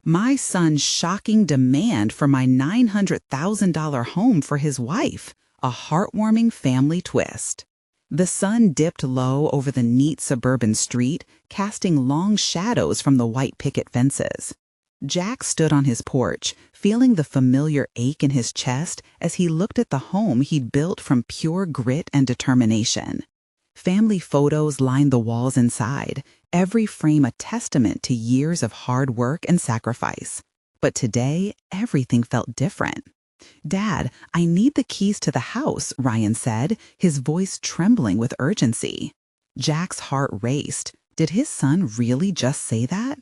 My son's shocking demand for my $900,000 home for his wife, a heartwarming family twist. The sun dipped low over the neat suburban street, casting long shadows from the white picket fences. Jack stood on his porch, feeling the familiar ache in his chest as he looked at the home he'd built from pure grit and determination. Family photos lined the walls inside, every frame a testament to years of hard work and sacrifice. But today, everything felt different. "Dad, I need the keys to the house," Ryan said, his voice trembling with urgency. Jack's heart raced. Did his son really just say that?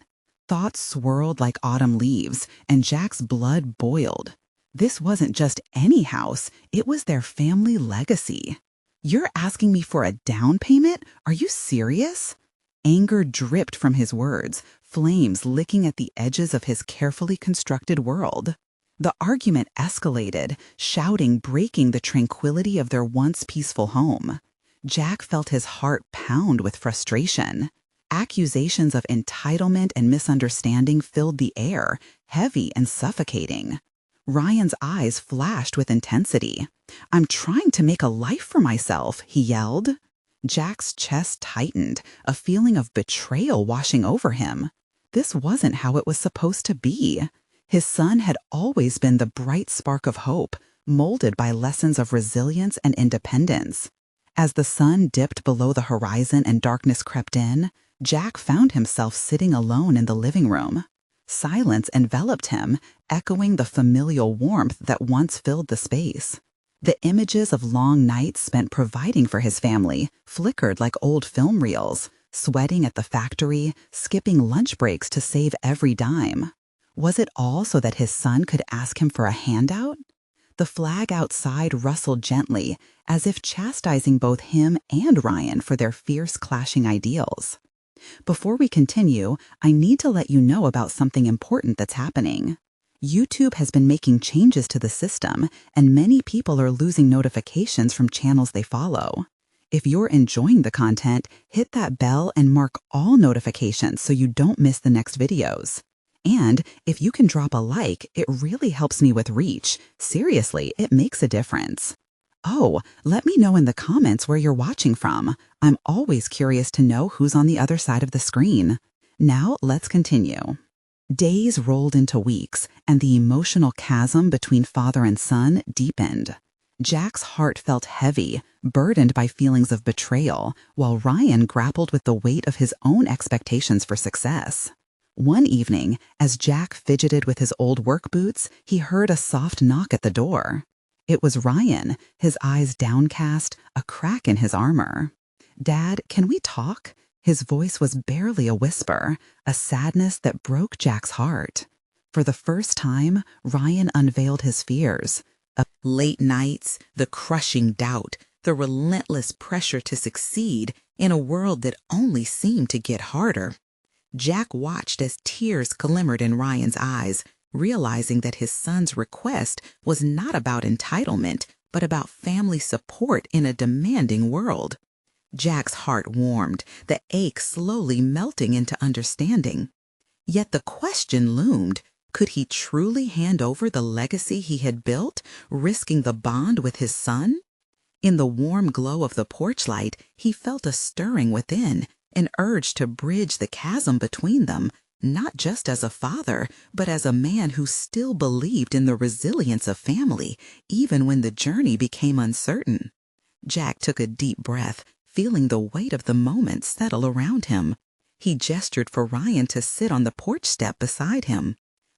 Thoughts swirled like autumn leaves, and Jack's blood boiled. This wasn't just any house, it was their family legacy. "You're asking me for a down payment? Are you serious?" Anger dripped from his words, flames licking at the edges of his carefully constructed world. The argument escalated, shouting breaking the tranquility of their once peaceful home. Jack felt his heart pound with frustration. Accusations of entitlement and misunderstanding filled the air, heavy and suffocating. Ryan's eyes flashed with intensity. "I'm trying to make a life for myself," he yelled. Jack's chest tightened, a feeling of betrayal washing over him. This wasn't how it was supposed to be. His son had always been the bright spark of hope, molded by lessons of resilience and independence. As the sun dipped below the horizon and darkness crept in, Jack found himself sitting alone in the living room. Silence enveloped him, echoing the familial warmth that once filled the space. The images of long nights spent providing for his family flickered like old film reels, sweating at the factory, skipping lunch breaks to save every dime. Was it all so that his son could ask him for a handout? The flag outside rustled gently, as if chastising both him and Ryan for their fierce clashing ideals. Before we continue, I need to let you know about something important that's happening. YouTube has been making changes to the system, and many people are losing notifications from channels they follow. If you're enjoying the content, hit that bell and mark all notifications so you don't miss the next videos. And if you can drop a like, it really helps me with reach. Seriously, it makes a difference. Oh, let me know in the comments where you're watching from. I'm always curious to know who's on the other side of the screen. Now, let's continue. Days rolled into weeks, and the emotional chasm between father and son deepened. Jack's heart felt heavy, burdened by feelings of betrayal, while Ryan grappled with the weight of his own expectations for success. One evening, as Jack fidgeted with his old work boots, he heard a soft knock at the door. It was Ryan, his eyes downcast, a crack in his armor. "Dad, can we talk?" His voice was barely a whisper, a sadness that broke Jack's heart. For the first time, Ryan unveiled his fears. Late nights, the crushing doubt, the relentless pressure to succeed in a world that only seemed to get harder. Jack watched as tears glimmered in Ryan's eyes, realizing that his son's request was not about entitlement, but about family support in a demanding world. Jack's heart warmed, the ache slowly melting into understanding. Yet the question loomed, could he truly hand over the legacy he had built, risking the bond with his son? In the warm glow of the porch light, he felt a stirring within, an urge to bridge the chasm between them, not just as a father, but as a man who still believed in the resilience of family, even when the journey became uncertain. Jack took a deep breath, feeling the weight of the moment settle around him. He gestured for Ryan to sit on the porch step beside him.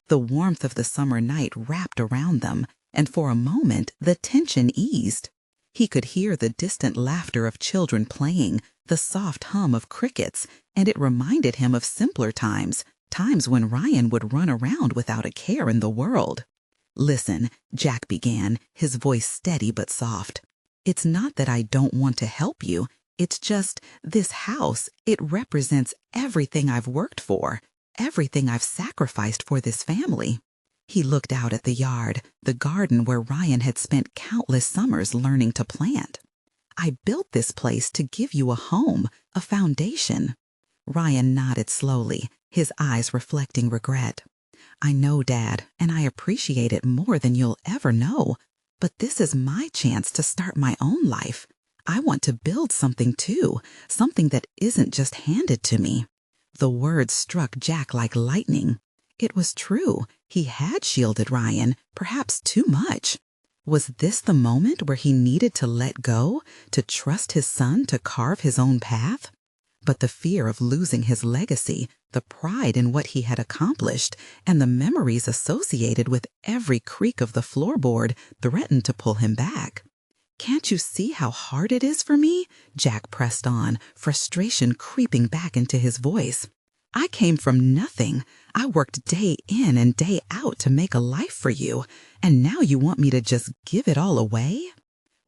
The warmth of the summer night wrapped around them, and for a moment the tension eased. He could hear the distant laughter of children playing, the soft hum of crickets, and it reminded him of simpler times when Ryan would run around without a care in the world. "Listen," Jack began, his voice steady but soft. "It's not that I don't want to help you. It's just, this house, it represents everything I've worked for, everything I've sacrificed for this family." He looked out at the yard, the garden where Ryan had spent countless summers learning to plant. "I built this place to give you a home, a foundation." Ryan nodded slowly, his eyes reflecting regret. I know, Dad, and I appreciate it more than you'll ever know. But this is my chance to start my own life. I want to build something too, something that isn't just handed to me. The words struck Jack like lightning. It was true. He had shielded Ryan, perhaps too much. Was this the moment where he needed to let go, to trust his son to carve his own path? But the fear of losing his legacy, the pride in what he had accomplished, and the memories associated with every creak of the floorboard threatened to pull him back. "Can't you see how hard it is for me?" Jack pressed on, frustration creeping back into his voice. "I came from nothing. I worked day in and day out to make a life for you, and now you want me to just give it all away?"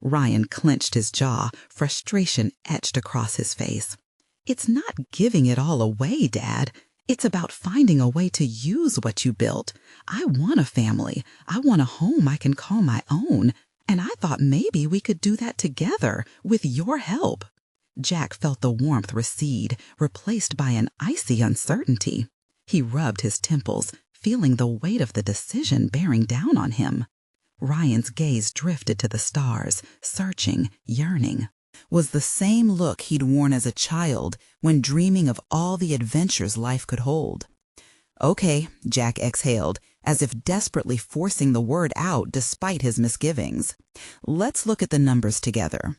Ryan clenched his jaw, frustration etched across his face. "It's not giving it all away, Dad. It's about finding a way to use what you built. I want a family. I want a home I can call my own. And I thought maybe we could do that together, with your help." Jack felt the warmth recede, replaced by an icy uncertainty. He rubbed his temples, feeling the weight of the decision bearing down on him. Ryan's gaze drifted to the stars, searching, yearning. Was the same look he'd worn as a child when dreaming of all the adventures life could hold. "Okay," Jack exhaled, as if desperately forcing the word out despite his misgivings. "Let's look at the numbers together."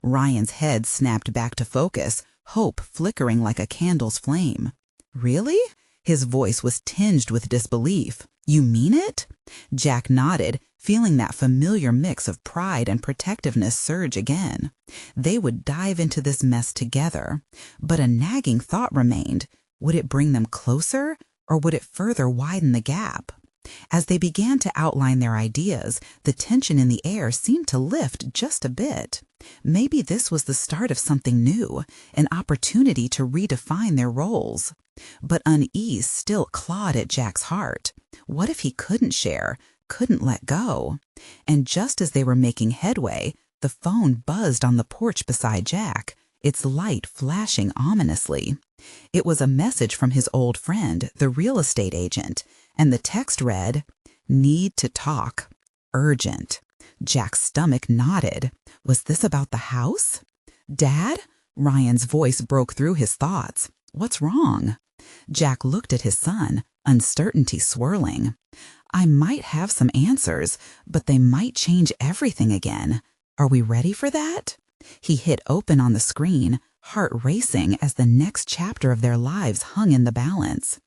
Ryan's head snapped back to focus, hope flickering like a candle's flame. "Really?" His voice was tinged with disbelief. "You mean it?" Jack nodded, feeling that familiar mix of pride and protectiveness surge again. They would dive into this mess together. But a nagging thought remained. Would it bring them closer, or would it further widen the gap? As they began to outline their ideas, the tension in the air seemed to lift just a bit. Maybe this was the start of something new, an opportunity to redefine their roles. But unease still clawed at Jack's heart. What if he couldn't share, couldn't let go? And just as they were making headway, the phone buzzed on the porch beside Jack, its light flashing ominously. It was a message from his old friend, the real estate agent, and the text read, "Need to talk. Urgent." Jack's stomach knotted. Was this about the house? "Dad?" Ryan's voice broke through his thoughts. "What's wrong?" Jack looked at his son, uncertainty swirling. "I might have some answers, but they might change everything again. Are we ready for that?" He hit open on the screen, heart racing as the next chapter of their lives hung in the balance.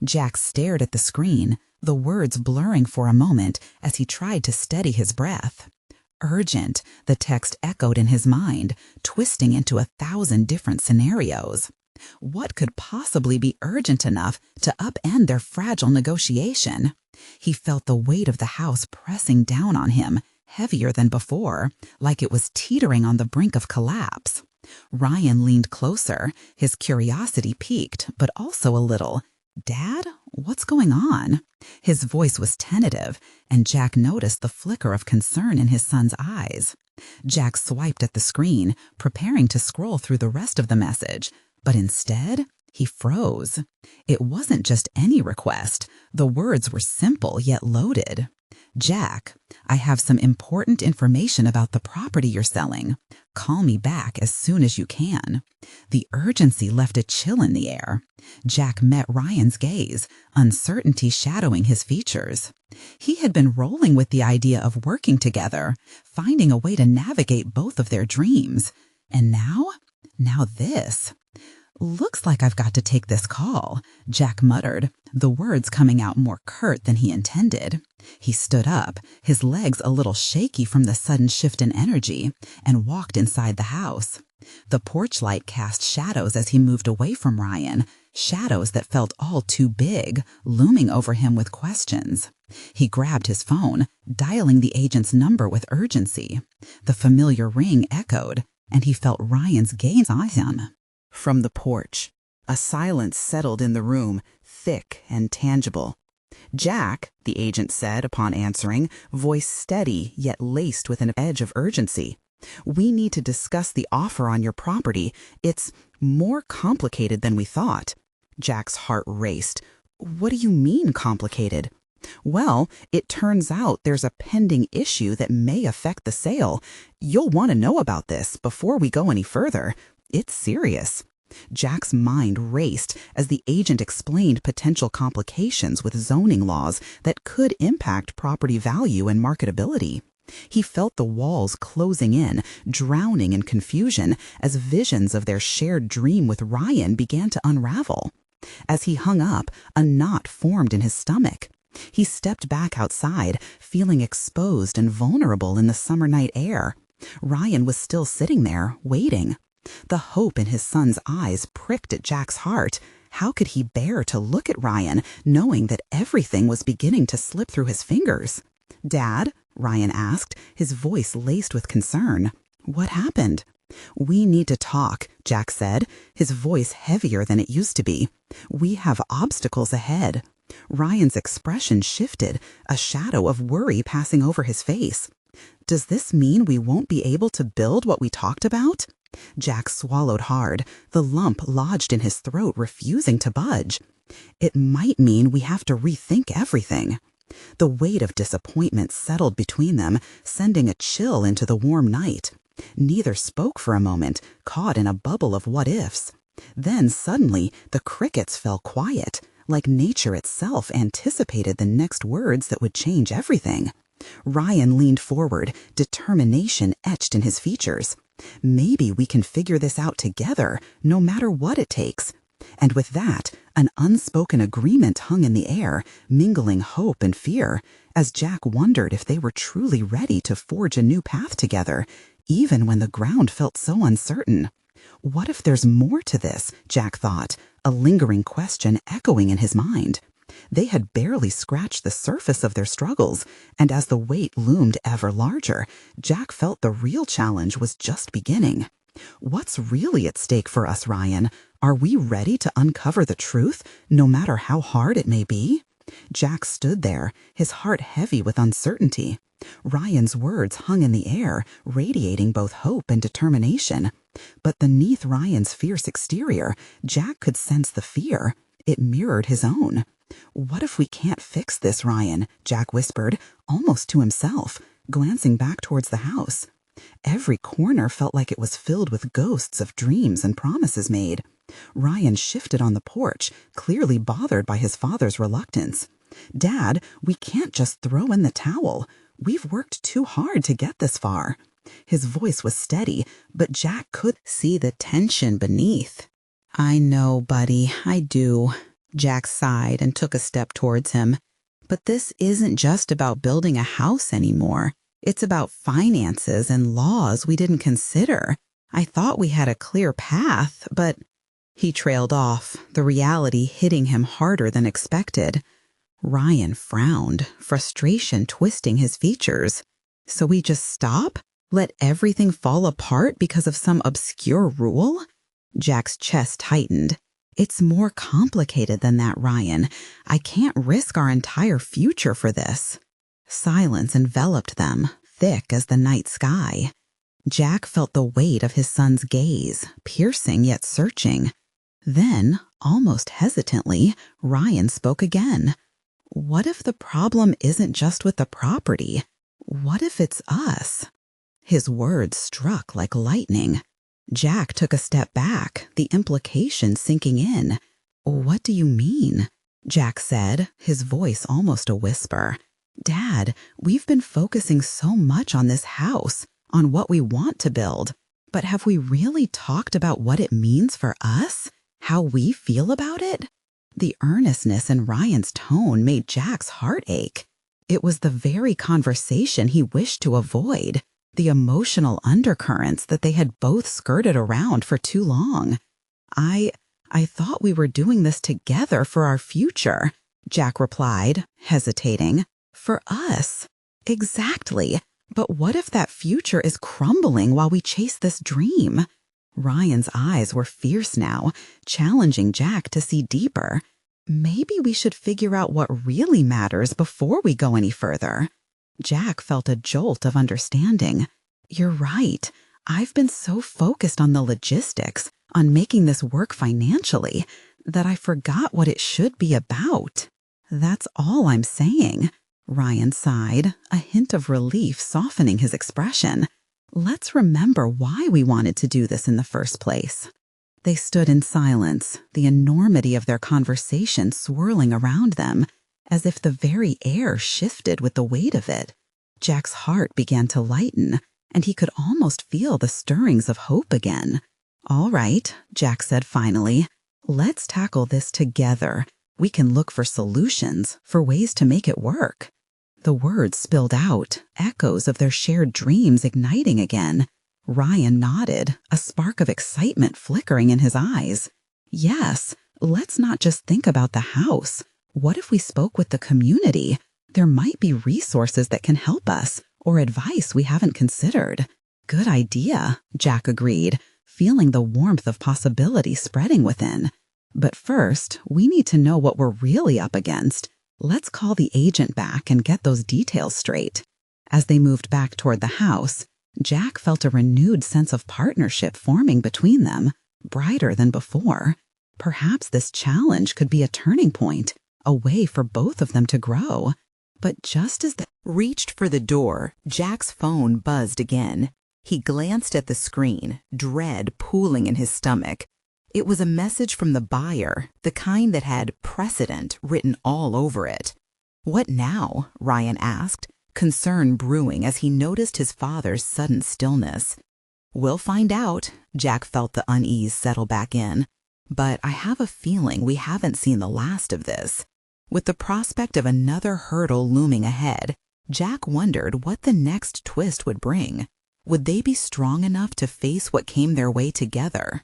Jack stared at the screen, the words blurring for a moment as he tried to steady his breath. "Urgent," the text echoed in his mind, twisting into 1,000 different scenarios. What could possibly be urgent enough to upend their fragile negotiation? He felt the weight of the house pressing down on him, heavier than before, like it was teetering on the brink of collapse. Ryan leaned closer, his curiosity piqued, but also a little. "Dad, what's going on?" His voice was tentative, and Jack noticed the flicker of concern in his son's eyes. Jack swiped at the screen, preparing to scroll through the rest of the message, but instead, he froze. It wasn't just any request. The words were simple yet loaded. "Jack, I have some important information about the property you're selling. Call me back as soon as you can." The urgency left a chill in the air. Jack met Ryan's gaze, uncertainty shadowing his features. He had been rolling with the idea of working together, finding a way to navigate both of their dreams. And now this. "Looks like I've got to take this call," Jack muttered, the words coming out more curt than he intended. He stood up, his legs a little shaky from the sudden shift in energy, and walked inside the house. The porch light cast shadows as he moved away from Ryan, shadows that felt all too big, looming over him with questions. He grabbed his phone, dialing the agent's number with urgency. The familiar ring echoed, and he felt Ryan's gaze on him. From the porch, a silence settled in the room, thick and tangible. "Jack," the agent said upon answering, voice steady yet laced with an edge of urgency, "we need to discuss the offer on your property. It's more complicated than we thought." Jack's heart raced. What do you mean complicated? Well, it turns out there's a pending issue that may affect the sale. You'll want to know about this before we go any further. It's serious. Jack's mind raced as the agent explained potential complications with zoning laws that could impact property value and marketability. He felt the walls closing in, drowning in confusion as visions of their shared dream with Ryan began to unravel. As he hung up, a knot formed in his stomach. He stepped back outside, feeling exposed and vulnerable in the summer night air. Ryan was still sitting there, waiting. The hope in his son's eyes pricked at Jack's heart. How could he bear to look at Ryan, knowing that everything was beginning to slip through his fingers? "Dad?" Ryan asked, his voice laced with concern. "What happened?" "We need to talk," Jack said, his voice heavier than it used to be. "We have obstacles ahead." Ryan's expression shifted, a shadow of worry passing over his face. "Does this mean we won't be able to build what we talked about?" Jack swallowed hard, the lump lodged in his throat, refusing to budge. "It might mean we have to rethink everything." The weight of disappointment settled between them, sending a chill into the warm night. Neither spoke for a moment, caught in a bubble of what-ifs. Then suddenly the crickets fell quiet, like nature itself anticipated the next words that would change everything. Ryan leaned forward, determination etched in his features. "Maybe we can figure this out together, no matter what it takes." And with that, an unspoken agreement hung in the air, mingling hope and fear, as Jack wondered if they were truly ready to forge a new path together, even when the ground felt so uncertain. What if there's more to this, Jack thought, a lingering question echoing in his mind. They had barely scratched the surface of their struggles, and as the weight loomed ever larger, Jack felt the real challenge was just beginning. What's really at stake for us, Ryan? Are we ready to uncover the truth, no matter how hard it may be? Jack stood there, his heart heavy with uncertainty. Ryan's words hung in the air, radiating both hope and determination. But beneath Ryan's fierce exterior, Jack could sense the fear. It mirrored his own. "What if we can't fix this, Ryan?" Jack whispered, almost to himself, glancing back towards the house. Every corner felt like it was filled with ghosts of dreams and promises made. Ryan shifted on the porch, clearly bothered by his father's reluctance. "Dad, we can't just throw in the towel. We've worked too hard to get this far." His voice was steady, but Jack could see the tension beneath. "I know, buddy, I do." Jack sighed and took a step towards him. "But this isn't just about building a house anymore. It's about finances and laws we didn't consider. I thought we had a clear path, but—" He trailed off, the reality hitting him harder than expected. Ryan frowned, frustration twisting his features. "So we just stop? Let everything fall apart because of some obscure rule?" Jack's chest tightened. "It's more complicated than that, Ryan. I can't risk our entire future for this." Silence enveloped them, thick as the night sky. Jack felt the weight of his son's gaze, piercing yet searching. Then, almost hesitantly, Ryan spoke again. "What if the problem isn't just with the property? What if it's us?" His words struck like lightning. Jack took a step back, the implication sinking in. "What do you mean?" Jack said, his voice almost a whisper. "Dad, we've been focusing so much on this house, on what we want to build. But have we really talked about what it means for us? How we feel about it?" The earnestness in Ryan's tone made Jack's heart ache. It was the very conversation he wished to avoid, the emotional undercurrents that they had both skirted around for too long. I thought we were doing this together for our future," Jack replied, hesitating. "For us." "Exactly. But what if that future is crumbling while we chase this dream?" Ryan's eyes were fierce now, challenging Jack to see deeper. "Maybe we should figure out what really matters before we go any further." Jack felt a jolt of understanding. "You're right. I've been so focused on the logistics, on making this work financially. that I forgot what it should be about. That's all I'm saying. Ryan sighed, a hint of relief softening his expression. Let's remember why we wanted to do this in the first place. They stood in silence, the enormity of their conversation swirling around them, as if the very air shifted with the weight of it. Jack's heart began to lighten, and he could almost feel the stirrings of hope again. "All right," Jack said finally, "let's tackle this together. We can look for solutions, for ways to make it work." The words spilled out, echoes of their shared dreams igniting again. Ryan nodded, a spark of excitement flickering in his eyes. "Yes, let's not just think about the house. What if we spoke with the community? There might be resources that can help us, or advice we haven't considered." "Good idea," Jack agreed, feeling the warmth of possibility spreading within. "But first, we need to know what we're really up against. Let's call the agent back and get those details straight." As they moved back toward the house, Jack felt a renewed sense of partnership forming between them, brighter than before. Perhaps this challenge could be a turning point, a way for both of them to grow. But just as they reached for the door, Jack's phone buzzed again. He glanced at the screen, dread pooling in his stomach. It was a message from the buyer, the kind that had precedent written all over it. "What now?" Ryan asked, concern brewing as he noticed his father's sudden stillness. "We'll find out." Jack felt the unease settle back in. "But I have a feeling we haven't seen the last of this." With the prospect of another hurdle looming ahead, Jack wondered what the next twist would bring. Would they be strong enough to face what came their way together?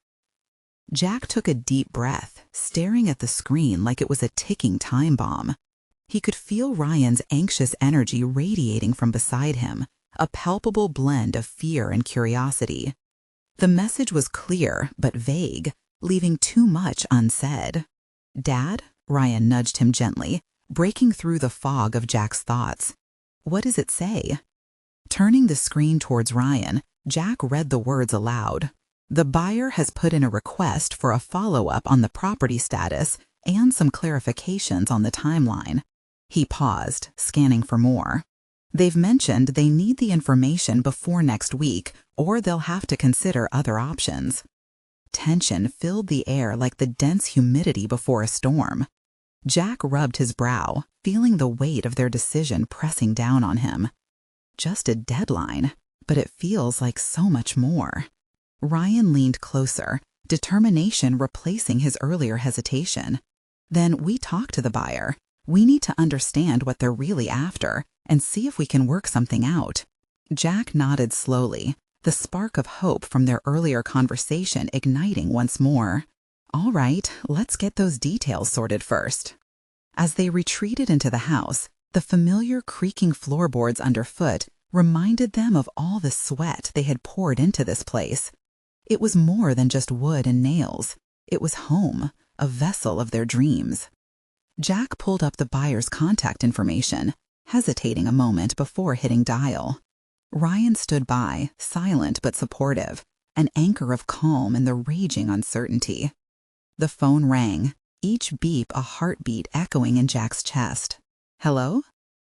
Jack took a deep breath, staring at the screen like it was a ticking time bomb. He could feel Ryan's anxious energy radiating from beside him, a palpable blend of fear and curiosity. The message was clear but vague, leaving too much unsaid. "Dad?" Ryan nudged him gently, breaking through the fog of Jack's thoughts. "What does it say?" Turning the screen towards Ryan, Jack read the words aloud. "The buyer has put in a request for a follow-up on the property status and some clarifications on the timeline." He paused, scanning for more. "They've mentioned they need the information before next week, or they'll have to consider other options." Tension filled the air like the dense humidity before a storm. Jack rubbed his brow, feeling the weight of their decision pressing down on him. Just a deadline, but it feels like so much more. Ryan leaned closer, determination replacing his earlier hesitation. "Then we talk to the buyer. We need to understand what they're really after and see if we can work something out." Jack nodded slowly, the spark of hope from their earlier conversation igniting once more. "All right, let's get those details sorted first." As they retreated into the house, the familiar creaking floorboards underfoot reminded them of all the sweat they had poured into this place. It was more than just wood and nails. It was home, a vessel of their dreams. Jack pulled up the buyer's contact information, hesitating a moment before hitting dial. Ryan stood by, silent but supportive, an anchor of calm in the raging uncertainty. The phone rang, each beep a heartbeat echoing in Jack's chest. "Hello?"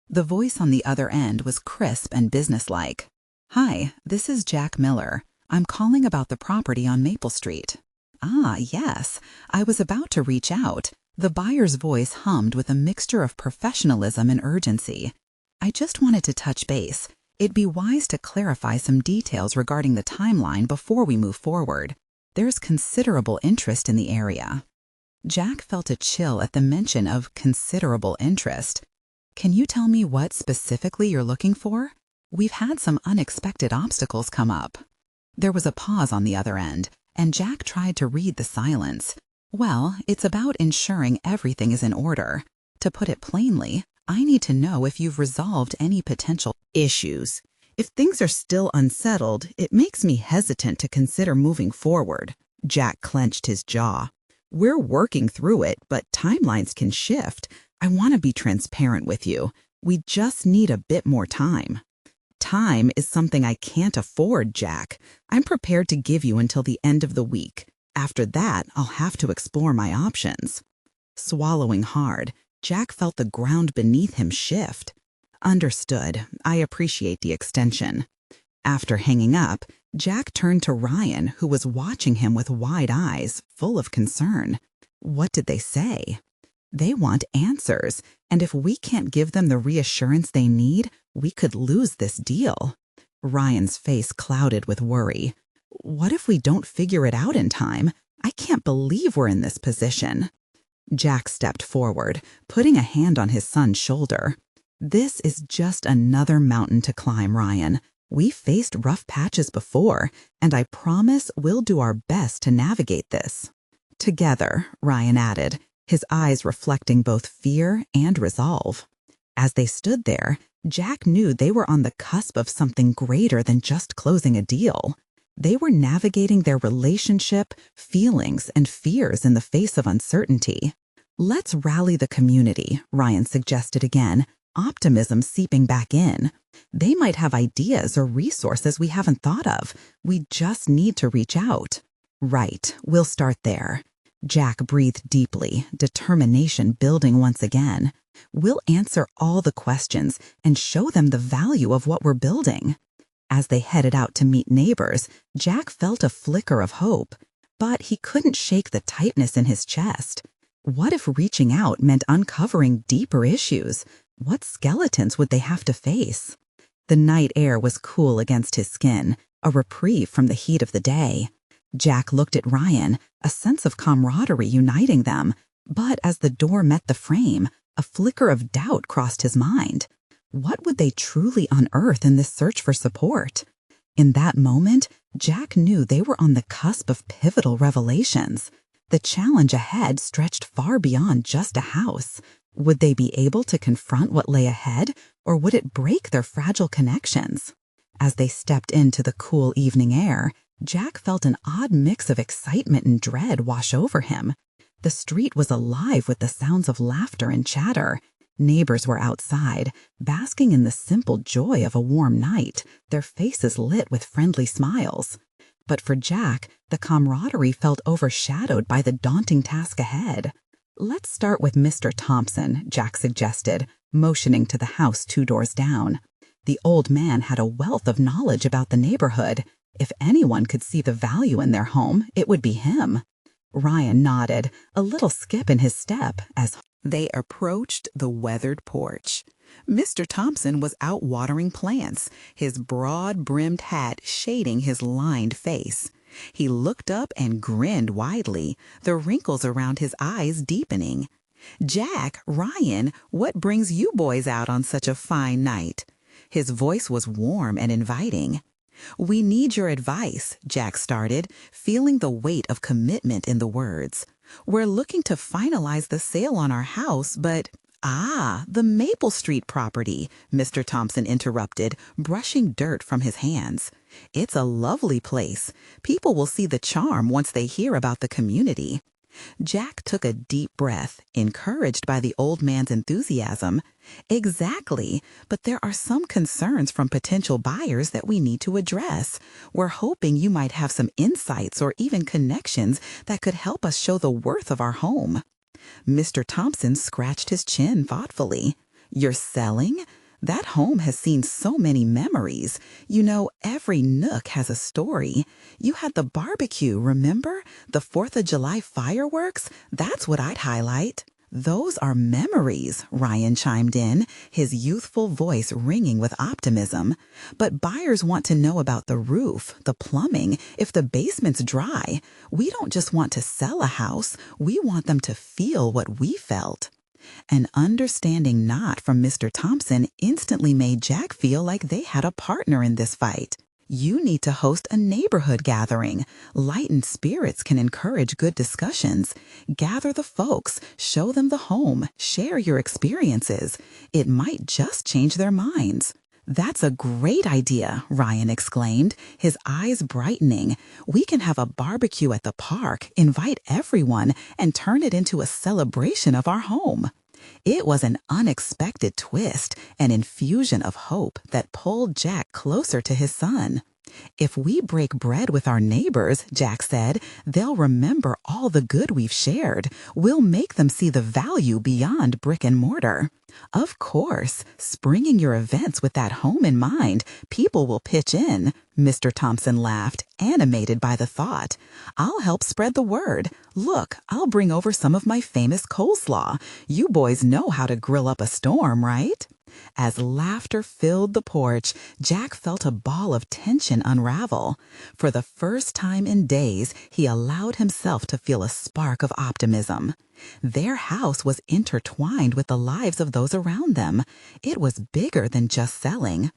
The voice on the other end was crisp and businesslike. "Hi, this is Jack Miller. I'm calling about the property on Maple Street." "Ah, yes. I was about to reach out." The buyer's voice hummed with a mixture of professionalism and urgency. "I just wanted to touch base. It'd be wise to clarify some details regarding the timeline before we move forward. There's considerable interest in the area." Jack felt a chill at the mention of considerable interest. "Can you tell me what specifically you're looking for? We've had some unexpected obstacles come up." There was a pause on the other end, and Jack tried to read the silence. "Well, it's about ensuring everything is in order. To put it plainly, I need to know if you've resolved any potential issues. If things are still unsettled, it makes me hesitant to consider moving forward." Jack clenched his jaw. "We're working through it, but timelines can shift. I want to be transparent with you. We just need a bit more time." "Time is something I can't afford, Jack. I'm prepared to give you until the end of the week. After that, I'll have to explore my options. Swallowing hard, Jack felt the ground beneath him shift. Understood. I appreciate the extension. After hanging up, Jack turned to Ryan, who was watching him with wide eyes, full of concern. What did they say? They want answers, and if we can't give them the reassurance they need, we could lose this deal. Ryan's face clouded with worry. What if we don't figure it out in time? I can't believe we're in this position. Jack stepped forward, putting a hand on his son's shoulder. This is just another mountain to climb, Ryan. We faced rough patches before, and I promise we'll do our best to navigate this. Together, Ryan added, his eyes reflecting both fear and resolve. As they stood there, Jack knew they were on the cusp of something greater than just closing a deal. They were navigating their relationship, feelings, and fears in the face of uncertainty. Let's rally the community, Ryan suggested again, optimism seeping back in. They might have ideas or resources we haven't thought of. We just need to reach out. Right, we'll start there. Jack breathed deeply, determination building once again. We'll answer all the questions and show them the value of what we're building. As they headed out to meet neighbors, Jack felt a flicker of hope, but he couldn't shake the tightness in his chest. What if reaching out meant uncovering deeper issues? What skeletons would they have to face? The night air was cool against his skin, a reprieve from the heat of the day. Jack looked at Ryan, a sense of camaraderie uniting them, but as the door met the frame, a flicker of doubt crossed his mind. What would they truly unearth in this search for support? In that moment, Jack knew they were on the cusp of pivotal revelations. The challenge ahead stretched far beyond just a house. Would they be able to confront what lay ahead, or would it break their fragile connections? As they stepped into the cool evening air, Jack felt an odd mix of excitement and dread wash over him. The street was alive with the sounds of laughter and chatter. Neighbors were outside, basking in the simple joy of a warm night, their faces lit with friendly smiles. But for Jack, the camaraderie felt overshadowed by the daunting task ahead. Let's start with Mr. Thompson, Jack suggested, motioning to the house 2 doors down. The old man had a wealth of knowledge about the neighborhood. If anyone could see the value in their home, it would be him. Ryan nodded, a little skip in his step as they approached the weathered porch. Mr. Thompson was out watering plants, his broad-brimmed hat shading his lined face. He looked up and grinned widely, the wrinkles around his eyes deepening. "Jack, Ryan, what brings you boys out on such a fine night?" His voice was warm and inviting. "We need your advice," Jack started, feeling the weight of commitment in the words. "We're looking to finalize the sale on our house, but—" "Ah, the Maple Street property," Mr. Thompson interrupted, brushing dirt from his hands. "It's a lovely place. People will see the charm once they hear about the community." Jack took a deep breath, encouraged by the old man's enthusiasm. "Exactly, but there are some concerns from potential buyers that we need to address. We're hoping you might have some insights or even connections that could help us show the worth of our home." Mr. Thompson scratched his chin thoughtfully. "You're selling? That home has seen so many memories. You know, every nook has a story. You had the barbecue, remember? The 4th of July fireworks? That's what I'd highlight." "Those are memories," Ryan chimed in, his youthful voice ringing with optimism. "But buyers want to know about the roof, the plumbing, if the basement's dry. We don't just want to sell a house, we want them to feel what we felt." An understanding nod from Mr. Thompson instantly made Jack feel like they had a partner in this fight. "You need to host a neighborhood gathering. Lightened spirits can encourage good discussions. Gather the folks, show them the home, share your experiences. It might just change their minds." "That's a great idea," Ryan exclaimed, his eyes brightening. "We can have a barbecue at the park, invite everyone, and turn it into a celebration of our home." It was an unexpected twist, an infusion of hope that pulled Jack closer to his son. If we break bread with our neighbors, Jack said, they'll remember all the good we've shared. We'll make them see the value beyond brick and mortar. Of course, springing your events with that home in mind, people will pitch in. Mr. Thompson laughed, animated by the thought. I'll help spread the word. Look, I'll bring over some of my famous coleslaw. You boys know how to grill up a storm, right? As laughter filled the porch, Jack felt a ball of tension unravel. For the first time in days, he allowed himself to feel a spark of optimism. Their house was intertwined with the lives of those around them. It was bigger than just selling.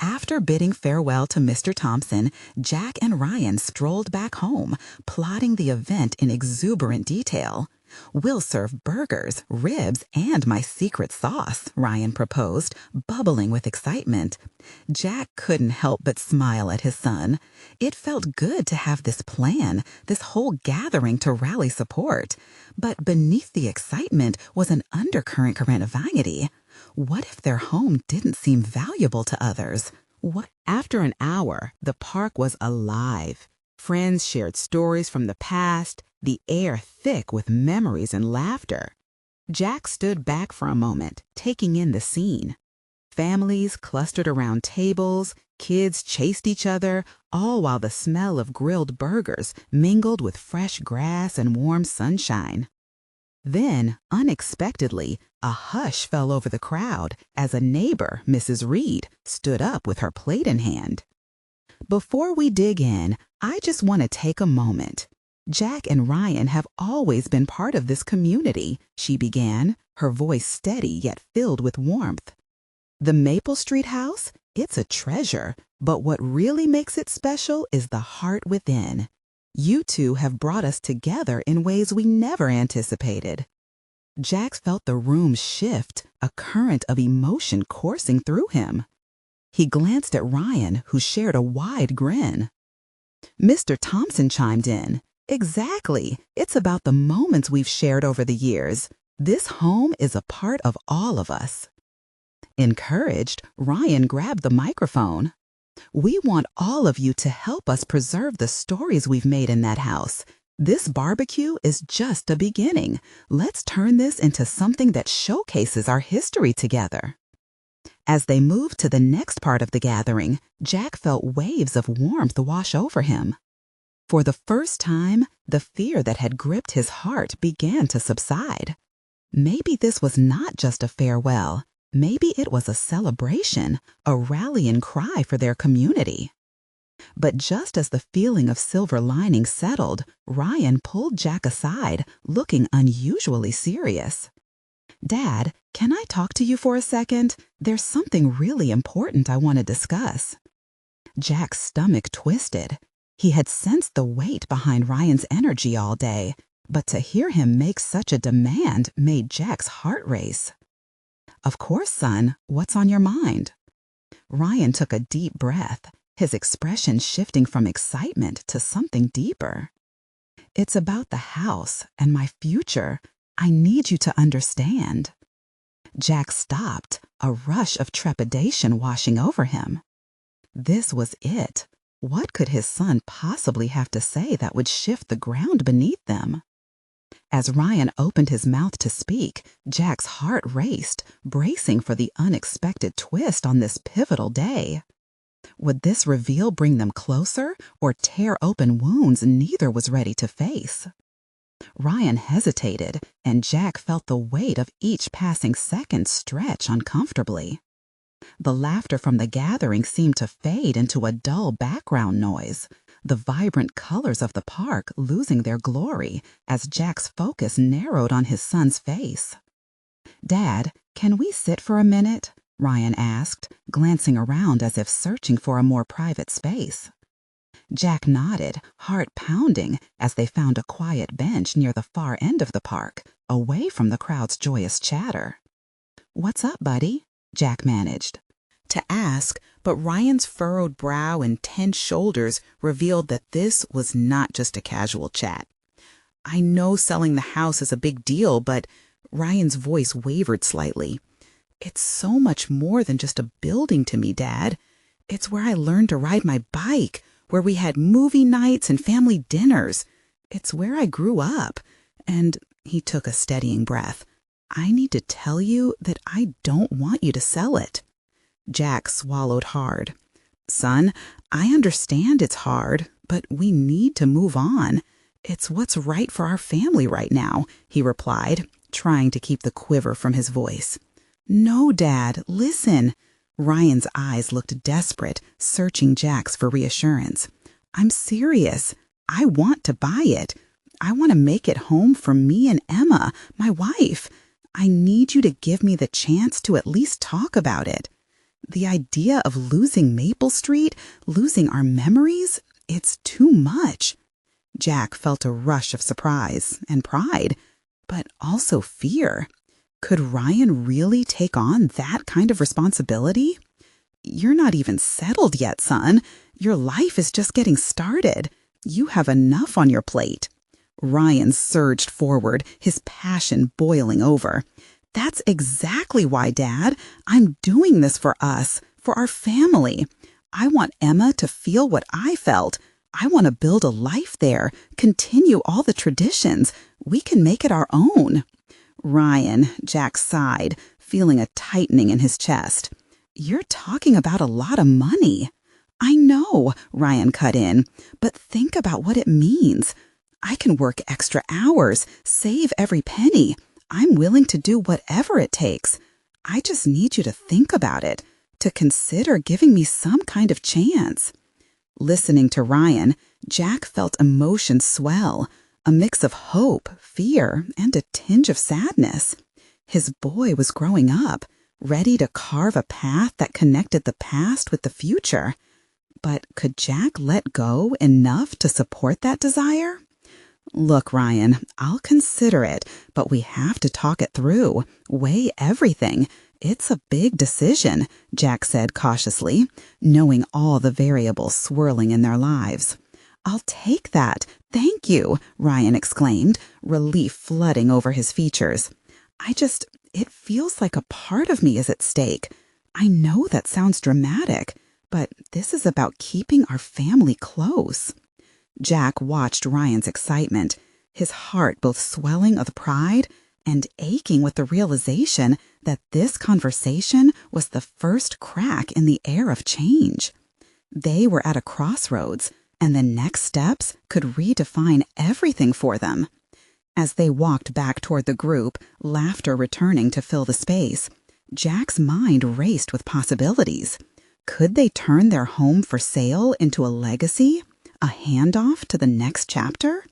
After bidding farewell to Mr. Thompson, Jack and Ryan strolled back home, plotting the event in exuberant detail. We'll serve burgers, ribs, and my secret sauce, Ryan proposed, bubbling with excitement. Jack couldn't help but smile at his son. It felt good to have this plan, this whole gathering to rally support. But beneath the excitement was an undercurrent of anxiety. What if their home didn't seem valuable to others? After an hour, the park was alive. Friends shared stories from the past, the air thick with memories and laughter. Jack stood back for a moment, taking in the scene. Families clustered around tables, kids chased each other, all while the smell of grilled burgers mingled with fresh grass and warm sunshine. Then, unexpectedly, a hush fell over the crowd as a neighbor, Mrs. Reed, stood up with her plate in hand. Before we dig in, I just want to take a moment. Jack and Ryan have always been part of this community, she began, her voice steady yet filled with warmth. The Maple Street house, it's a treasure, but what really makes it special is the heart within. You two have brought us together in ways we never anticipated. Jack felt the room shift, a current of emotion coursing through him. He glanced at Ryan, who shared a wide grin. Mr. Thompson chimed in. Exactly. It's about the moments we've shared over the years. This home is a part of all of us. Encouraged, Ryan grabbed the microphone. We want all of you to help us preserve the stories we've made in that house. This barbecue is just a beginning. Let's turn this into something that showcases our history together. As they moved to the next part of the gathering, Jack felt waves of warmth wash over him. For the first time, the fear that had gripped his heart began to subside. Maybe this was not just a farewell. Maybe it was a celebration, a rallying cry for their community. But just as the feeling of silver lining settled, Ryan pulled Jack aside, looking unusually serious. Dad, can I talk to you for a second? There's something really important I want to discuss. Jack's stomach twisted. He had sensed the weight behind Ryan's energy all day, but to hear him make such a demand made Jack's heart race. Of course, son. What's on your mind? Ryan took a deep breath, his expression shifting from excitement to something deeper. It's about the house and my future. I need you to understand. Jack stopped, a rush of trepidation washing over him. This was it. What could his son possibly have to say that would shift the ground beneath them? As Ryan opened his mouth to speak, Jack's heart raced, bracing for the unexpected twist on this pivotal day. Would this reveal bring them closer or tear open wounds neither was ready to face? Ryan hesitated, and Jack felt the weight of each passing second stretch uncomfortably. The laughter from the gathering seemed to fade into a dull background noise, the vibrant colors of the park losing their glory as Jack's focus narrowed on his son's face. Dad, can we sit for a minute? Ryan asked, glancing around as if searching for a more private space. Jack nodded, heart pounding, as they found a quiet bench near the far end of the park, away from the crowd's joyous chatter. What's up, buddy? Jack managed to ask, but Ryan's furrowed brow and tense shoulders revealed that this was not just a casual chat. I know selling the house is a big deal, but Ryan's voice wavered slightly. It's so much more than just a building to me, Dad. It's where I learned to ride my bike, where we had movie nights and family dinners. It's where I grew up. And he took a steadying breath. I need to tell you that I don't want you to sell it. Jack swallowed hard. Son, I understand it's hard, but we need to move on. It's what's right for our family right now, he replied, trying to keep the quiver from his voice. No, Dad, listen. Ryan's eyes looked desperate, searching Jack's for reassurance. I'm serious. I want to buy it. I want to make it home for me and Emma, my wife. I need you to give me the chance to at least talk about it. The idea of losing Maple Street, losing our memories, it's too much. Jack felt a rush of surprise and pride, but also fear. Could Ryan really take on that kind of responsibility? You're not even settled yet, son. Your life is just getting started. You have enough on your plate. Ryan surged forward, his passion boiling over. That's exactly why, Dad. I'm doing this for us, for our family. I want Emma to feel what I felt. I want to build a life there, continue all the traditions. We can make it our own. Ryan, Jack sighed, feeling a tightening in his chest. You're talking about a lot of money. I know, Ryan cut in, but think about what it means. I can work extra hours, save every penny. I'm willing to do whatever it takes. I just need you to think about it, to consider giving me some kind of chance. Listening to Ryan, Jack felt emotions swell, a mix of hope, fear, and a tinge of sadness. His boy was growing up, ready to carve a path that connected the past with the future. But could Jack let go enough to support that desire? Look, Ryan, I'll consider it, but we have to talk it through, weigh everything. It's a big decision, Jack said cautiously, knowing all the variables swirling in their lives. I'll take that. Thank you, Ryan exclaimed, relief flooding over his features. It feels like a part of me is at stake. I know that sounds dramatic, but this is about keeping our family close. Jack watched Ryan's excitement, his heart both swelling with pride and aching with the realization that this conversation was the first crack in the air of change. They were at a crossroads, and the next steps could redefine everything for them. As they walked back toward the group, laughter returning to fill the space, Jack's mind raced with possibilities. Could they turn their home for sale into a legacy? A handoff to the next chapter?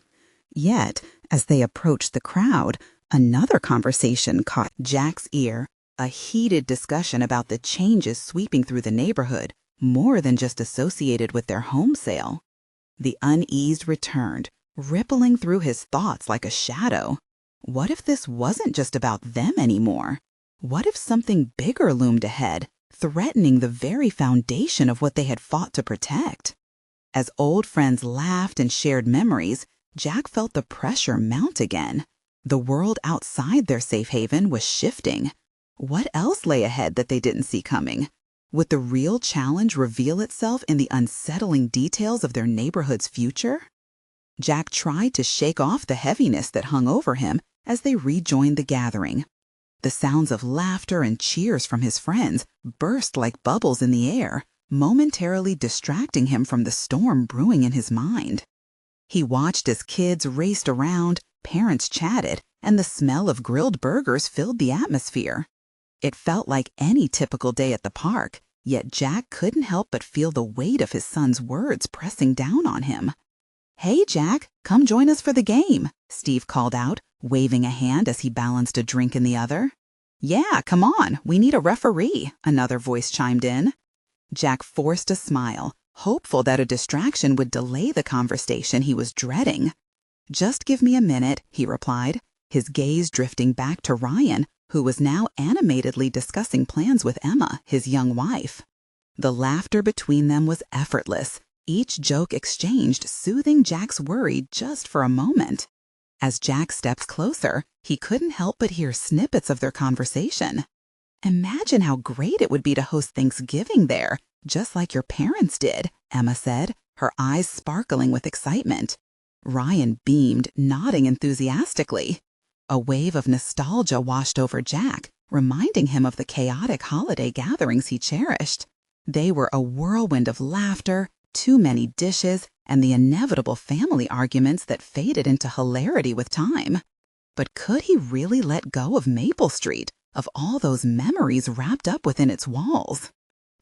Yet, as they approached the crowd, another conversation caught Jack's ear, a heated discussion about the changes sweeping through the neighborhood, more than just associated with their home sale. The unease returned, rippling through his thoughts like a shadow. What if this wasn't just about them anymore? What if something bigger loomed ahead, threatening the very foundation of what they had fought to protect? As old friends laughed and shared memories, Jack felt the pressure mount again. The world outside their safe haven was shifting. What else lay ahead that they didn't see coming? Would the real challenge reveal itself in the unsettling details of their neighborhood's future? Jack tried to shake off the heaviness that hung over him as they rejoined the gathering. The sounds of laughter and cheers from his friends burst like bubbles in the air, momentarily distracting him from the storm brewing in his mind. He watched as kids raced around, parents chatted, and the smell of grilled burgers filled the atmosphere. It felt like any typical day at the park, yet Jack couldn't help but feel the weight of his son's words pressing down on him. "Hey, Jack, come join us for the game," Steve called out, waving a hand as he balanced a drink in the other. "Yeah, come on, we need a referee," another voice chimed in. Jack forced a smile, hopeful that a distraction would delay the conversation he was dreading. "Just give me a minute," he replied, his gaze drifting back to Ryan, who was now animatedly discussing plans with Emma, his young wife. The laughter between them was effortless, each joke exchanged soothing Jack's worry just for a moment. As Jack stepped closer, he couldn't help but hear snippets of their conversation. "Imagine how great it would be to host Thanksgiving there," Just like your parents did, Emma said, her eyes sparkling with excitement. Ryan beamed, nodding enthusiastically. A wave of nostalgia washed over Jack, reminding him of the chaotic holiday gatherings he cherished. They were a whirlwind of laughter, too many dishes, and the inevitable family arguments that faded into hilarity with time. But could he really let go of Maple Street, of all those memories wrapped up within its walls?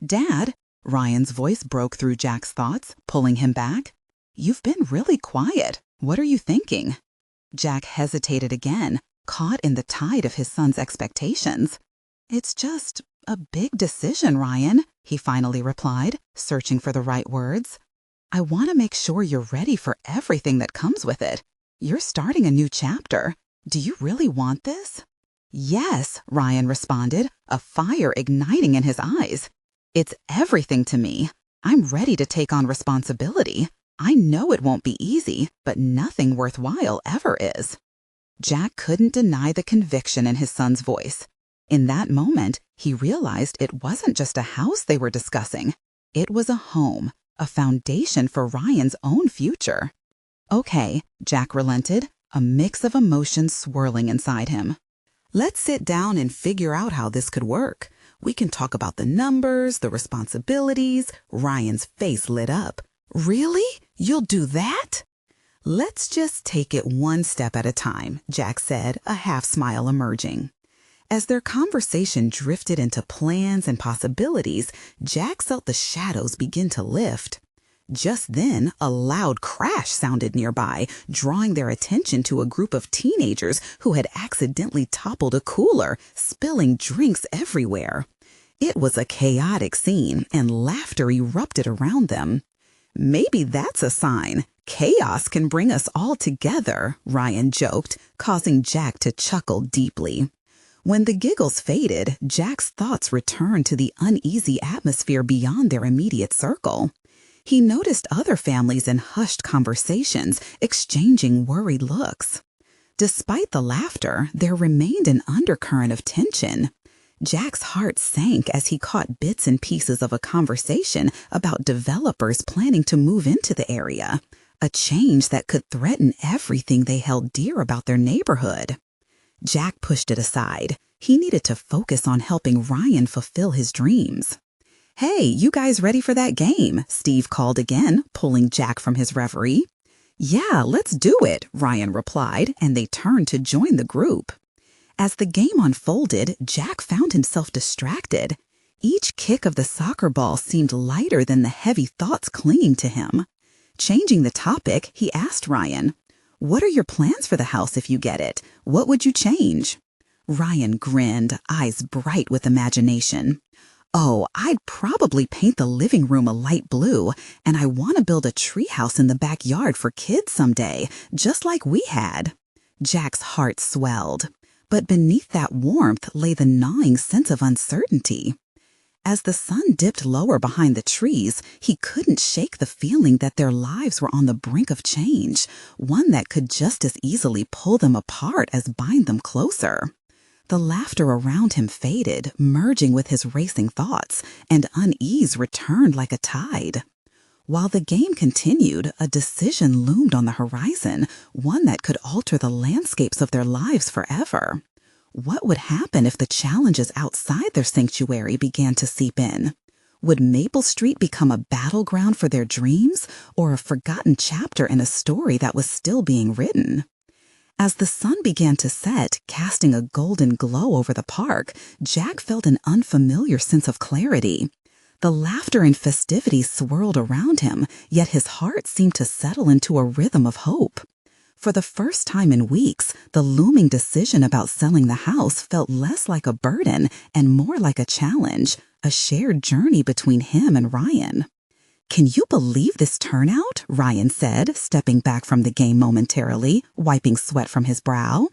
"Dad," Ryan's voice broke through Jack's thoughts, pulling him back. "You've been really quiet. What are you thinking?" Jack hesitated again, caught in the tide of his son's expectations. "It's just a big decision, Ryan," he finally replied, searching for the right words. "I want to make sure you're ready for everything that comes with it. You're starting a new chapter. Do you really want this?" "Yes," Ryan responded, a fire igniting in his eyes. "It's everything to me. I'm ready to take on responsibility. I know it won't be easy, but nothing worthwhile ever is." Jack couldn't deny the conviction in his son's voice. In that moment, he realized it wasn't just a house they were discussing. It was a home, a foundation for Ryan's own future. "Okay," Jack relented, a mix of emotions swirling inside him. "Let's sit down and figure out how this could work. We can talk about the numbers, the responsibilities." Ryan's face lit up. "Really? You'll do that?" "Let's just take it one step at a time," Jack said, a half smile emerging. As their conversation drifted into plans and possibilities, Jack felt the shadows begin to lift. Just then, a loud crash sounded nearby, drawing their attention to a group of teenagers who had accidentally toppled a cooler, spilling drinks everywhere. It was a chaotic scene, and laughter erupted around them. "Maybe that's a sign. Chaos can bring us all together," Ryan joked, causing Jack to chuckle deeply. When the giggles faded, Jack's thoughts returned to the uneasy atmosphere beyond their immediate circle. He noticed other families in hushed conversations, exchanging worried looks. Despite the laughter, there remained an undercurrent of tension. Jack's heart sank as he caught bits and pieces of a conversation about developers planning to move into the area, a change that could threaten everything they held dear about their neighborhood. Jack pushed it aside. He needed to focus on helping Ryan fulfill his dreams. "Hey, you guys ready for that game?" Steve called again, pulling Jack from his reverie. "Yeah, let's do it," Ryan replied, and they turned to join the group. As the game unfolded, Jack found himself distracted. Each kick of the soccer ball seemed lighter than the heavy thoughts clinging to him. Changing the topic, he asked Ryan, "What are your plans for the house if you get it? What would you change?" Ryan grinned, eyes bright with imagination. "Oh, I'd probably paint the living room a light blue, and I want to build a treehouse in the backyard for kids someday, just like we had." Jack's heart swelled, but beneath that warmth lay the gnawing sense of uncertainty. As the sun dipped lower behind the trees, he couldn't shake the feeling that their lives were on the brink of change, one that could just as easily pull them apart as bind them closer. The laughter around him faded, merging with his racing thoughts, and unease returned like a tide. While the game continued, a decision loomed on the horizon, one that could alter the landscapes of their lives forever. What would happen if the challenges outside their sanctuary began to seep in? Would Maple Street become a battleground for their dreams, or a forgotten chapter in a story that was still being written? As the sun began to set, casting a golden glow over the park, Jack felt an unfamiliar sense of clarity. The laughter and festivities swirled around him, yet his heart seemed to settle into a rhythm of hope. For the first time in weeks, the looming decision about selling the house felt less like a burden and more like a challenge, a shared journey between him and Ryan. "Can you believe this turnout?" Ryan said, stepping back from the game momentarily, wiping sweat from his brow.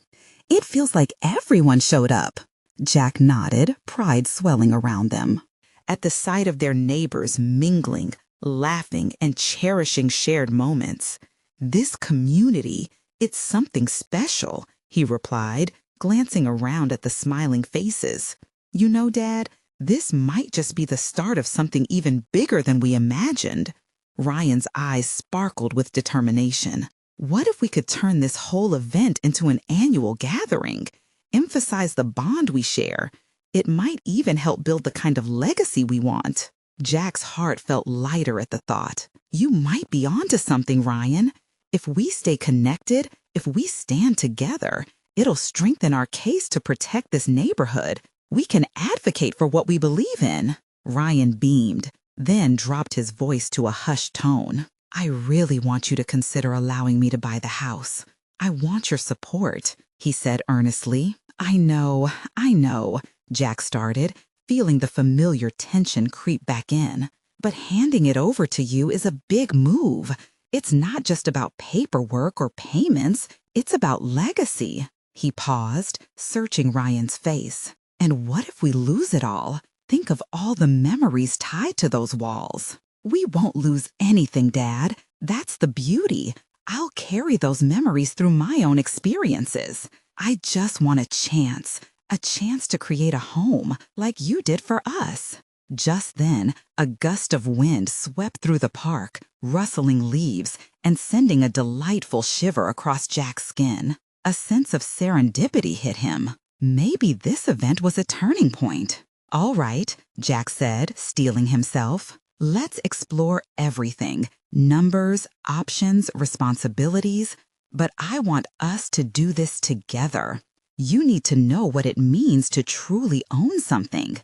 "It feels like everyone showed up." Jack nodded, pride swelling around them. At the sight of their neighbors mingling, laughing, and cherishing shared moments, "This community, it's something special," he replied, glancing around at the smiling faces. "You know, Dad, This might just be the start of something even bigger than we imagined. Ryan's eyes sparkled with determination. What if we could turn this whole event into an annual gathering? Emphasize the bond we share. It might even help build the kind of legacy we want. Jack's heart felt lighter at the thought. You might be onto something, Ryan. If we stay connected, if we stand together, it'll strengthen our case to protect this neighborhood. We can advocate for what we believe in. Ryan beamed, then dropped his voice to a hushed tone. I really want you to consider allowing me to buy the house. I want your support, he said earnestly. I know, Jack started, feeling the familiar tension creep back in. But handing it over to you is a big move. It's not just about paperwork or payments, it's about legacy. He paused, searching Ryan's face. And what if we lose it all? Think of all the memories tied to those walls. We won't lose anything, Dad. That's the beauty. I'll carry those memories through my own experiences. I just want a chance to create a home like you did for us. Just then, a gust of wind swept through the park, rustling leaves and sending a delightful shiver across Jack's skin. A sense of serendipity hit him. Maybe this event was a turning point. All right, Jack said, steeling himself. Let's explore everything. Numbers, options, responsibilities. But I want us to do this together. You need to know what it means to truly own something.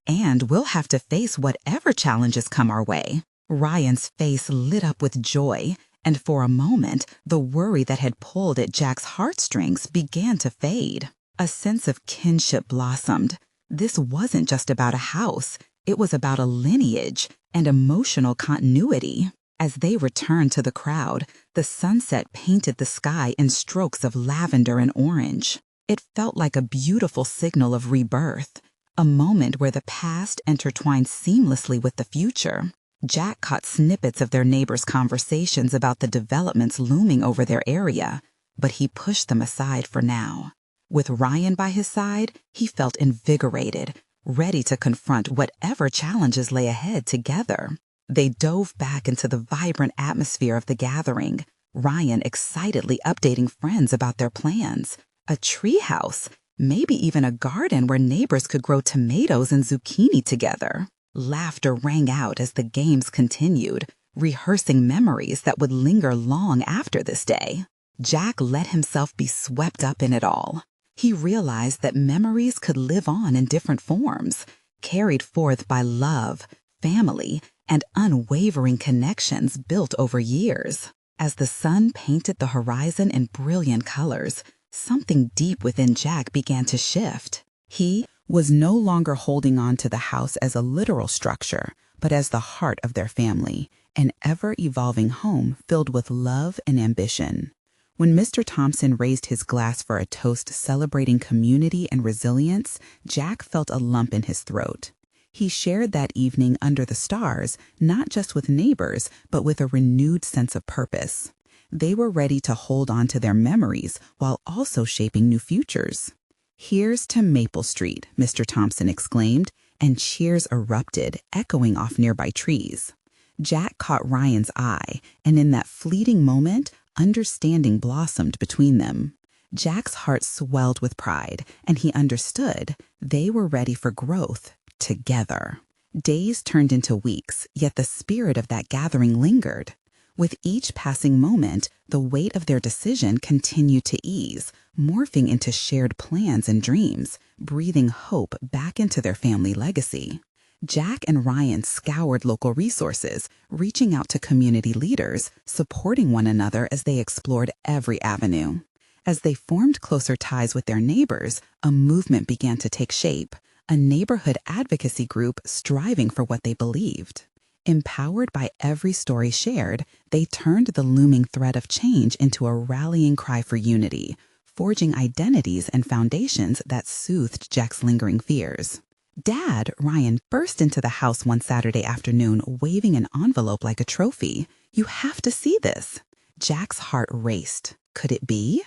And we'll have to face whatever challenges come our way. Ryan's face lit up with joy, and for a moment, the worry that had pulled at Jack's heartstrings began to fade. A sense of kinship blossomed. This wasn't just about a house. It was about a lineage and emotional continuity. As they returned to the crowd, the sunset painted the sky in strokes of lavender and orange. It felt like a beautiful signal of rebirth, a moment where the past intertwined seamlessly with the future. Jack caught snippets of their neighbors' conversations about the developments looming over their area, but he pushed them aside for now. With Ryan by his side, he felt invigorated, ready to confront whatever challenges lay ahead together. They dove back into the vibrant atmosphere of the gathering, Ryan excitedly updating friends about their plans. A treehouse, maybe even a garden where neighbors could grow tomatoes and zucchini together. Laughter rang out as the games continued, rehearsing memories that would linger long after this day. Jack let himself be swept up in it all. He realized that memories could live on in different forms, carried forth by love, family, and unwavering connections built over years. As the sun painted the horizon in brilliant colors, something deep within Jack began to shift. He was no longer holding on to the house as a literal structure, but as the heart of their family, an ever-evolving home filled with love and ambition. When Mr. Thompson raised his glass for a toast celebrating community and resilience, Jack felt a lump in his throat. He shared that evening under the stars, not just with neighbors, but with a renewed sense of purpose. They were ready to hold on to their memories while also shaping new futures. "Here's to Maple Street," Mr. Thompson exclaimed, and cheers erupted, echoing off nearby trees. Jack caught Ryan's eye, and in that fleeting moment, understanding blossomed between them. Jack's heart swelled with pride, and he understood they were ready for growth together. Days turned into weeks, yet the spirit of that gathering lingered. With each passing moment, the weight of their decision continued to ease, morphing into shared plans and dreams, breathing hope back into their family legacy. Jack and Ryan scoured local resources, reaching out to community leaders, supporting one another as they explored every avenue. As they formed closer ties with their neighbors, a movement began to take shape, a neighborhood advocacy group striving for what they believed. Empowered by every story shared, they turned the looming thread of change into a rallying cry for unity, forging identities and foundations that soothed Jack's lingering fears. "Dad," Ryan burst into the house one Saturday afternoon, waving an envelope like a trophy. "You have to see this." Jack's heart raced. Could it be?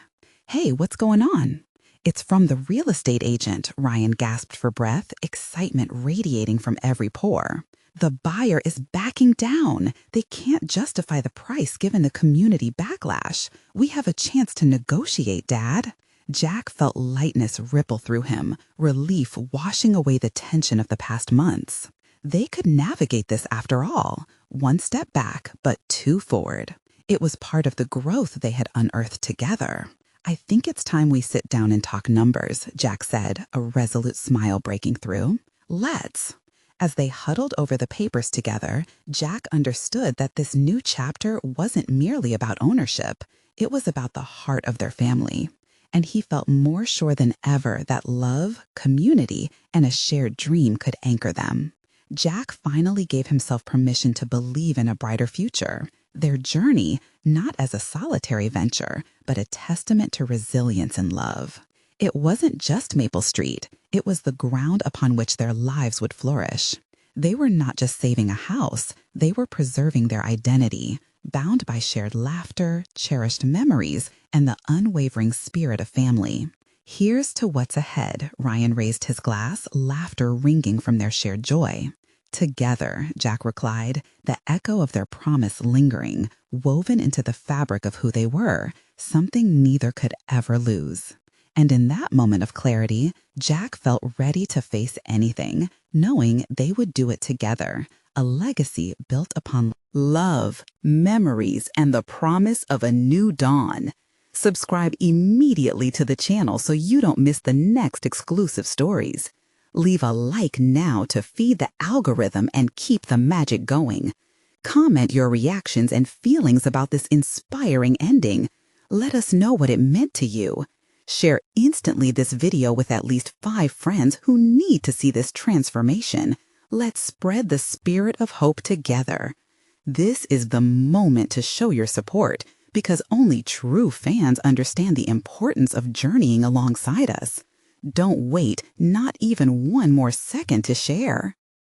"Hey, what's going on?" It's from the real estate agent, Ryan gasped for breath, excitement radiating from every pore. The buyer is backing down. They can't justify the price given the community backlash. We have a chance to negotiate, Dad. Jack felt lightness ripple through him, relief washing away the tension of the past months. They could navigate this after all, one step back, but two forward. It was part of the growth they had unearthed together. I think it's time we sit down and talk numbers, Jack said, a resolute smile breaking through. Let's. As they huddled over the papers together, Jack understood that this new chapter wasn't merely about ownership. It was about the heart of their family. And he felt more sure than ever that love, community, and a shared dream could anchor them. Jack finally gave himself permission to believe in a brighter future. Their journey, not as a solitary venture, but a testament to resilience and love. It wasn't just Maple Street. It was the ground upon which their lives would flourish. They were not just saving a house. They were preserving their identity, bound by shared laughter, cherished memories, and the unwavering spirit of family. Here's to what's ahead, Ryan raised his glass, laughter ringing from their shared joy. Together, Jack replied, the echo of their promise lingering, woven into the fabric of who they were, something neither could ever lose. And in that moment of clarity, Jack felt ready to face anything, knowing they would do it together, a legacy built upon love, memories, and the promise of a new dawn. Subscribe immediately to the channel so you don't miss the next exclusive stories. Leave a like now to feed the algorithm and keep the magic going. Comment your reactions and feelings about this inspiring ending. Let us know what it meant to you. Share instantly this video with at least 5 friends who need to see this transformation. Let's spread the spirit of hope together. This is the moment to show your support, because only true fans understand the importance of journeying alongside us. Don't wait, not even one more second to share.